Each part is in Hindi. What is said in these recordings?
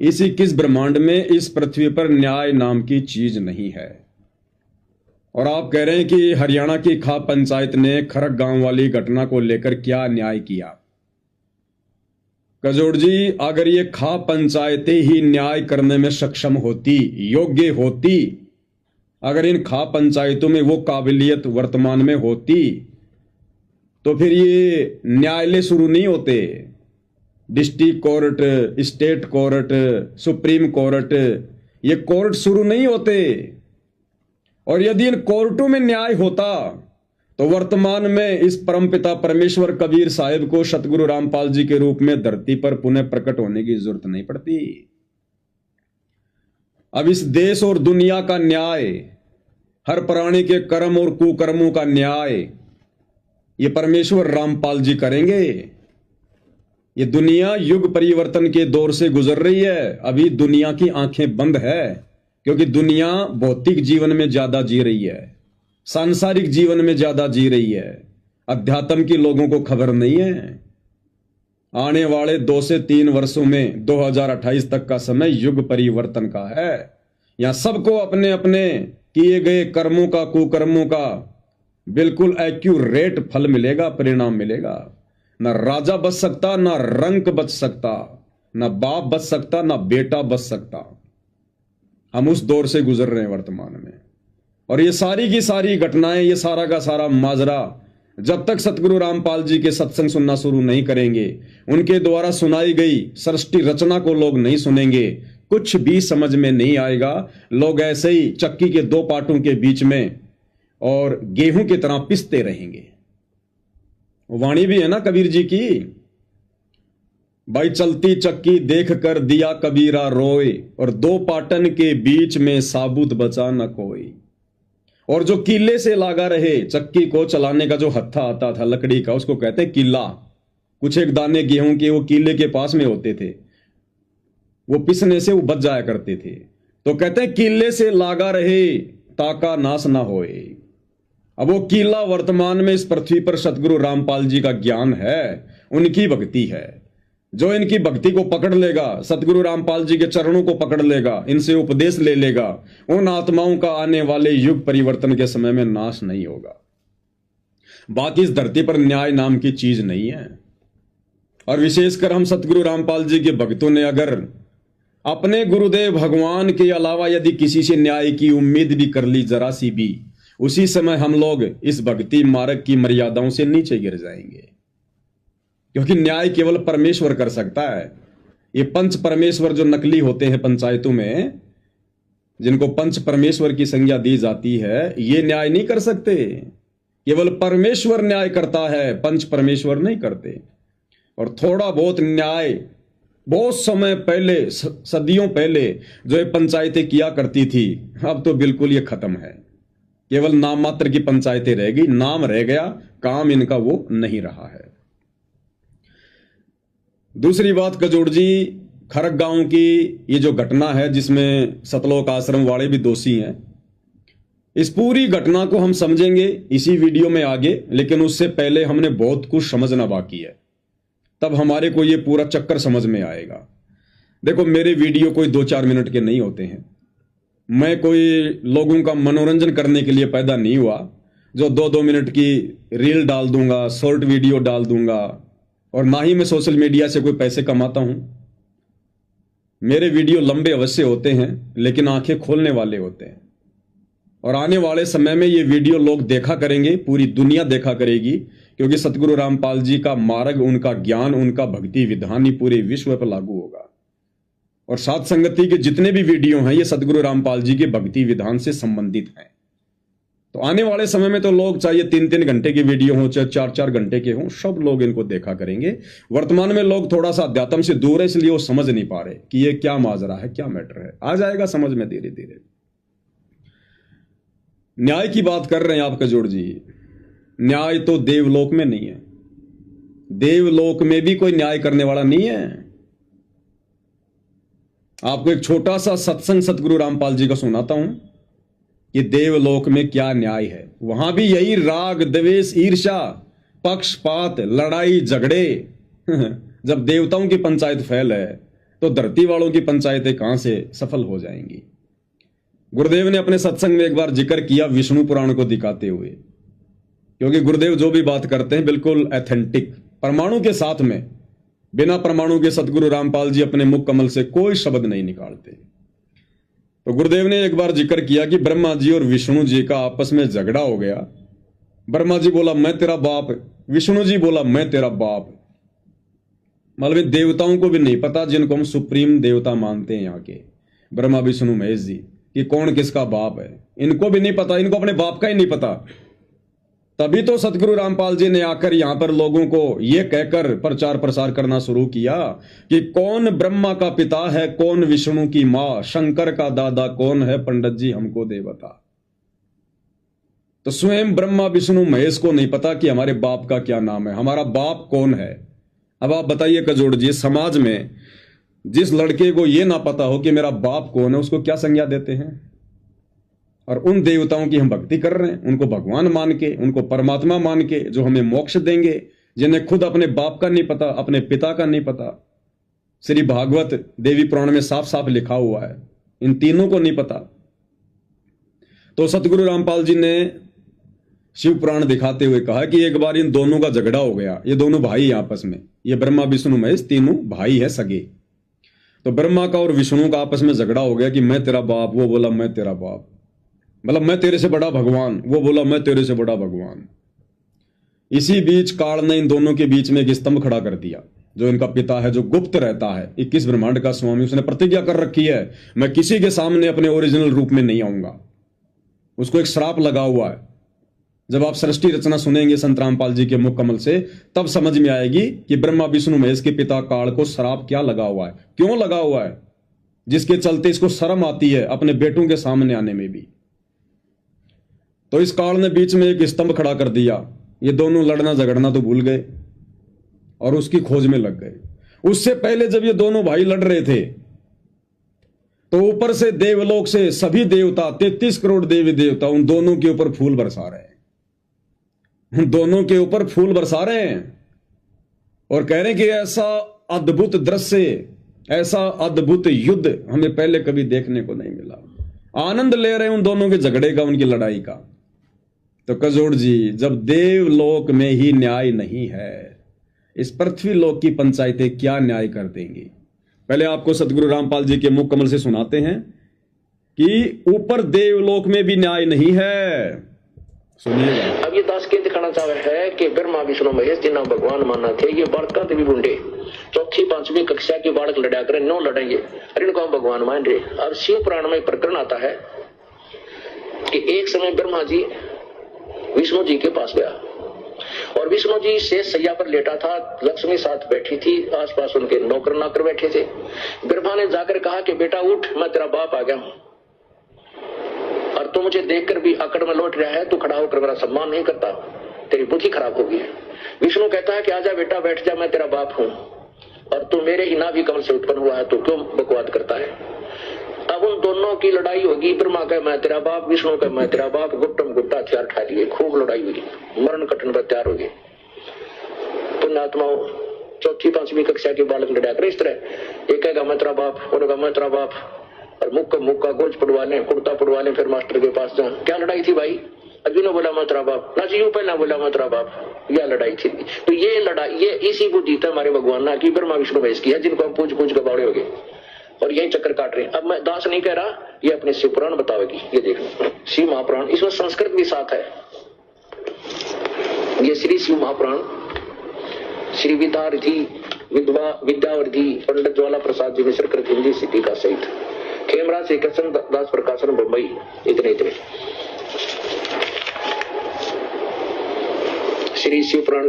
इस 21 ब्रह्मांड में इस पृथ्वी पर न्याय नाम की चीज नहीं है। और आप कह रहे हैं कि हरियाणा की खाप पंचायत ने खरक गांव वाली घटना को लेकर क्या न्याय किया। कजोड़ जी, अगर ये खाप पंचायतें ही न्याय करने में सक्षम होती, योग्य होती, अगर इन खाप पंचायतों में वो काबिलियत वर्तमान में होती, तो फिर ये न्यायालय शुरू नहीं होते। District court, state court, supreme court, ये कोर्ट शुरू नहीं होते। और यदि इन कोर्टों में न्याय होता तो वर्तमान में इस परमपिता परमेश्वर कबीर साहिब को सतगुरु रामपाल जी के रूप में धरती पर पुनः प्रकट होने की जरूरत नहीं पड़ती। अब इस देश और दुनिया का न्याय, हर प्राणी के कर्म और कुकर्मों का न्याय, ये परमेश्वर रामपाल जी करेंगे। ये दुनिया युग परिवर्तन के दौर से गुजर रही है। अभी दुनिया की आंखें बंद है, क्योंकि दुनिया भौतिक जीवन में ज्यादा जी रही है, सांसारिक जीवन में ज्यादा जी रही है। अध्यात्म की लोगों को खबर नहीं है। आने वाले 2 से 3 वर्षों में 2028 तक का समय युग परिवर्तन का है। यहां सबको अपने अपने किए गए कर्मों का, कुकर्मों का बिल्कुल एक्यूरेट फल मिलेगा, परिणाम मिलेगा। ना राजा बच सकता, ना रंक बच सकता, ना बाप बच सकता, ना बेटा बच सकता। हम उस दौर से गुजर रहे हैं वर्तमान में। और ये सारी की सारी घटनाएं, ये सारा का सारा माजरा, जब तक सतगुरु रामपाल जी के सत्संग सुनना शुरू नहीं करेंगे, उनके द्वारा सुनाई गई सृष्टि रचना को लोग नहीं सुनेंगे, कुछ भी समझ में नहीं आएगा। लोग ऐसे ही चक्की के 2 पाटों के बीच में और गेहूं की तरह पिसते रहेंगे। वाणी भी है ना कबीर जी की, भाई चलती चक्की देख कर दिया कबीरा रोए, और 2 पाटन के बीच में साबुत बचा न कोई। और जो कीले से लागा रहे, चक्की को चलाने का जो हत्था आता था लकड़ी का, उसको कहते हैं कीला। कुछ एक दाने गेहूं के वो कीले के पास में होते थे, वो पिसने से वो बच जाया करते थे। तो कहते हैं कीले से लागा रहे ताका नाश ना होए। अब वो कीला वर्तमान में इस पृथ्वी पर सतगुरु रामपाल जी का ज्ञान है, उनकी भक्ति है। जो इनकी भक्ति को पकड़ लेगा, सतगुरु रामपाल जी के चरणों को पकड़ लेगा, इनसे उपदेश ले लेगा, उन आत्माओं का आने वाले युग परिवर्तन के समय में नाश नहीं होगा। बाकी इस धरती पर न्याय नाम की चीज नहीं है। और विशेषकर हम सतगुरु रामपाल जी के भक्तों ने अगर अपने गुरुदेव भगवान के अलावा यदि किसी से न्याय की उम्मीद भी कर ली जरा सी भी, उसी समय हम लोग इस भक्ति मार्ग की मर्यादाओं से नीचे गिर जाएंगे। क्योंकि न्याय केवल परमेश्वर कर सकता है। ये पंच परमेश्वर जो नकली होते हैं पंचायतों में, जिनको पंच परमेश्वर की संज्ञा दी जाती है, ये न्याय नहीं कर सकते। केवल परमेश्वर न्याय करता है, पंच परमेश्वर नहीं करते। और थोड़ा बहुत न्याय बहुत समय पहले, सदियों पहले जो ये पंचायतें किया करती थी, अब तो बिल्कुल ये खत्म है। केवल नाम मात्र की पंचायतें रह गई, नाम रह गया, काम इनका वो नहीं रहा है। दूसरी बात कजोड़ जी, खरक गांव की ये जो घटना है जिसमें सतलोक आश्रम वाले भी दोषी हैं, इस पूरी घटना को हम समझेंगे इसी वीडियो में आगे। लेकिन उससे पहले हमने बहुत कुछ समझना बाकी है, तब हमारे को ये पूरा चक्कर समझ में आएगा। देखो, मेरे वीडियो कोई 2-4 मिनट के नहीं होते हैं। मैं कोई लोगों का मनोरंजन करने के लिए पैदा नहीं हुआ जो 2-2 मिनट की रील डाल दूंगा, शॉर्ट वीडियो डाल दूंगा। और ना ही मैं सोशल मीडिया से कोई पैसे कमाता हूं। मेरे वीडियो लंबे अवश्य होते हैं, लेकिन आंखें खोलने वाले होते हैं। और आने वाले समय में ये वीडियो लोग देखा करेंगे, पूरी दुनिया देखा करेगी, क्योंकि सतगुरु रामपाल जी का मार्ग, उनका ज्ञान, उनका भक्ति विधान ही पूरे विश्व पर लागू होगा। और साथ संगति के जितने भी वीडियो हैं, ये सतगुरु रामपाल जी के भक्ति विधान से संबंधित हैं। तो आने वाले समय में तो लोग चाहे 3-3 घंटे की वीडियो हो, चाहे 4-4 घंटे के हों, सब लोग इनको देखा करेंगे। वर्तमान में लोग थोड़ा सा अध्यात्म से दूर है, इसलिए वो समझ नहीं पा रहे कि ये क्या माजरा है, क्या मैटर है। आ जाएगा समझ में धीरे धीरे। न्याय की बात कर रहे हैं आप कजोड़ जी। न्याय तो देवलोक में नहीं है, देवलोक में भी कोई न्याय करने वाला नहीं है। आपको एक छोटा सा सत्संग सतगुरु रामपाल जी का सुनाता हूं कि देवलोक में क्या न्याय है। वहां भी यही राग द्वेष, ईर्ष्या, पक्षपात, लड़ाई झगड़े जब देवताओं की पंचायत फैल है, तो धरती वालों की पंचायतें कहां से सफल हो जाएंगी। गुरुदेव ने अपने सत्संग में एक बार जिक्र किया विष्णु पुराण को दिखाते हुए, क्योंकि गुरुदेव जो भी बात करते हैं बिल्कुल एथेंटिक, परमाणु के साथ में, बिना परमाणु के सतगुरु रामपाल जी अपने मुख कमल से कोई शब्द नहीं निकालते। तो गुरुदेव ने एक बार जिक्र किया कि ब्रह्मा जी और विष्णु जी का आपस में झगड़ा हो गया। ब्रह्मा जी बोला मैं तेरा बाप, विष्णु जी बोला मैं तेरा बाप। मतलब देवताओं को भी नहीं पता, जिनको हम सुप्रीम देवता मानते हैं यहाँ के ब्रह्मा विष्णु महेश जी, कि कौन किसका बाप है, इनको भी नहीं पता, इनको अपने बाप का ही नहीं पता। तभी तो सतगुरु रामपाल जी ने आकर यहां पर लोगों को यह कहकर प्रचार प्रसार करना शुरू किया कि कौन ब्रह्मा का पिता है, कौन विष्णु की मां, शंकर का दादा कौन है, पंडित जी हमको दे बता। तो स्वयं ब्रह्मा विष्णु महेश को नहीं पता कि हमारे बाप का क्या नाम है, हमारा बाप कौन है। अब आप बताइए कजोड़ जी, समाज में जिस लड़के को यह ना पता हो कि मेरा बाप कौन है, उसको क्या संज्ञा देते हैं। और उन देवताओं की हम भक्ति कर रहे हैं, उनको भगवान मान के, उनको परमात्मा मान के, जो हमें मोक्ष देंगे, जिन्हें खुद अपने बाप का नहीं पता, अपने पिता का नहीं पता। श्री भागवत देवी पुराण में साफ साफ लिखा हुआ है, इन तीनों को नहीं पता। तो सतगुरु रामपाल जी ने शिव पुराण दिखाते हुए कहा कि एक बार इन दोनों का झगड़ा हो गया, ये दोनों भाई आपस में, ये ब्रह्मा विष्णु महेश तीनों भाई है सगे। तो ब्रह्मा का और विष्णु का आपस में झगड़ा हो गया कि मैं तेरा बाप, वो बोला मैं तेरा बाप, मतलब मैं तेरे से बड़ा भगवान, वो बोला मैं तेरे से बड़ा भगवान। इसी बीच काल ने इन दोनों के बीच में एक स्तंभ खड़ा कर दिया। जो इनका पिता है, जो गुप्त रहता है, 21 ब्रह्मांड का स्वामी, उसने प्रतिज्ञा कर रखी है मैं किसी के सामने अपने ओरिजिनल रूप में नहीं आऊंगा। उसको एक श्राप लगा हुआ है। जब आप सृष्टि रचना सुनेंगे संत रामपाल जी के मुख कमल से, तब समझ में आएगी कि ब्रह्मा विष्णु महेश के पिता काल को श्राप क्या लगा हुआ है, क्यों लगा हुआ है, जिसके चलते इसको शर्म आती है अपने बेटों के सामने आने में भी। तो इस काल ने बीच में एक स्तंभ खड़ा कर दिया। ये दोनों लड़ना झगड़ना तो भूल गए और उसकी खोज में लग गए। उससे पहले जब ये दोनों भाई लड़ रहे थे, तो ऊपर से देवलोक से सभी देवता, 33 करोड़ देवी देवता उन दोनों के ऊपर फूल बरसा रहे हैं, उन दोनों के ऊपर फूल बरसा रहे हैं और कह रहे हैं कि ऐसा अद्भुत दृश्य, ऐसा अद्भुत युद्ध हमें पहले कभी देखने को नहीं मिला। आनंद ले रहे हैं उन दोनों के झगड़े का, उनकी लड़ाई का। तो कजोड़ जी, जब देवलोक में ही न्याय नहीं है, इस पृथ्वी लोक की पंचायतें क्या न्याय कर देंगी। पहले आपको सतगुरु रामपाल जी के मुख कमल से सुनाते हैं कि ऊपर देवलोक में भी न्याय नहीं है। सुनिएगा। अब ये दास के दिखाना चाह रहे हैं कि ब्रह्मा विष्णु महेश जिन्हें भगवान मानना थे, ये बालका भी बूढ़े 4वीं 5वीं कक्षा के बालक लड़ा करें, नो लड़ेंगे, अरे इनको हम भगवान मान रहे। अब शिव पुराण में प्रकरण आता है कि एक समय ब्रह्मा जी विष्णु जी के पास गया और विष्णु जी शेष सैया पर लेटा था, लक्ष्मी साथ बैठी थी, आसपास उनके नौकर नाकर बैठे थे। ब्रह्मा ने जाकर कहा कि बेटा उठ, मैं तेरा बाप आ गया हूं और तू मुझे देखकर भी अकड़ में लौट रहा है, तू खड़ा होकर मेरा सम्मान नहीं करता, तेरी बुद्धि खराब होगी। विष्णु कहता है कि आजा बेटा बैठ जा, मैं तेरा बाप हूं और तू मेरे ही नाभि कमल से उत्पन्न हुआ है, तू क्यों बकवाद करता है। अब उन दोनों की लड़ाई होगी, ब्रह्मा का मैं तेरा बाप, विष्णु का मैं तेरा बाप, गुट्टम गुट्टा हथियार उठा लिए, खूब लड़ाई हुई, मरण कठिन पर तैयार हो गए। पुण्यात्माओं, 4वीं 5वीं कक्षा के बालक लड़ा कर इस तरह, एक कहेगा मैं तेरा बाप, और मैं तेरा बाप, और मुक्का गोज पड़वा लें, कुर्ता पड़वा लें, फिर मास्टर के पास जाऊं। क्या लड़ाई थी भाई? अभी ने बोला मैं तेरा बाप, ना जी पहला बोला मैं तेरा बाप, यह लड़ाई थी। तो ये लड़ाई, ये इसी बुद्धि था हमारे भगवान ना कि ब्रह्मा विष्णु महेश की है, जिनको हम पूछ के बावड़े हो गए और यही चक्कर काट रहे हैं। अब मैं दास नहीं कह रहा, ये अपने शिव पुराण बतावेगी। ये देखो शिव महापुराण, इसमें संस्कृत भी साथ है। ये श्री शिव महापुराण श्री विद्यावर्थी पंडित ज्वाला प्रसाद जी मिश्र कृत हिंदी सिटी का सहित, खेमराज श्री कृष्ण दास प्रकाशन मुंबई। इतने श्री शिव पुराण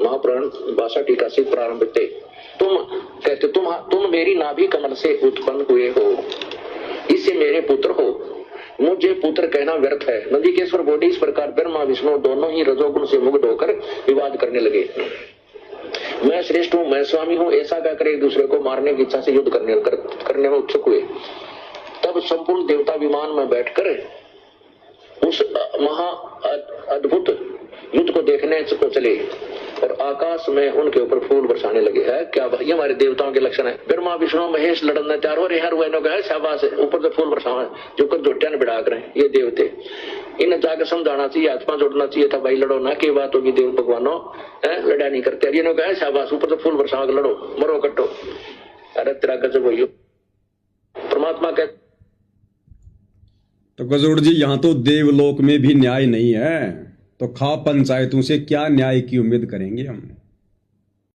महापुराण भाषा टीका से प्रारंभ थे। तुम कहते तुम मेरी नाभि कमल से उत्पन्न हुए हो, इससे मेरे पुत्र हो, मुझे पुत्र कहना व्यर्थ है। नंदिकेश्वर बोले इस प्रकार ब्रह्मा विष्णु दोनों ही रजोगुण से मुग्ध होकर विवाद करने लगे। मैं श्रेष्ठ हूँ, मैं स्वामी हूँ, ऐसा कहकर एक दूसरे को मारने की इच्छा से युद्ध करने में उत्सुक हुए। तब संपूर्ण देवता विमान में बैठकर उस महा अद्भुत युद्ध को देखने को चले। और आकाश में उनके ऊपर फूल बरसाने लगे। है क्या ये हमारे देवताओं के लक्षण है? ब्रह्मा विष्णु महेश लड़ना तैयार हो रहे हर वैनो का है शाबाश, ऊपर से फूल बरसावा जो कर जोटिया ने बिड़ा कर ये देवते। इन्हें जाकर समझाना चाहिए, हाथ जोड़ना चाहिए था, भाई लड़ो ना, की बात होगी देव भगवानों, लड़ा नहीं करते। ये कहा शाबाश, ऊपर से फूल बरसावा लड़ो, मरो कट्टो। अरे तेरा गजब हो परमात्मा कह। तो गजोड़ जी, यहां तो देवलोक में भी न्याय नहीं है, तो खा पंचायतों से क्या न्याय की उम्मीद करेंगे हम?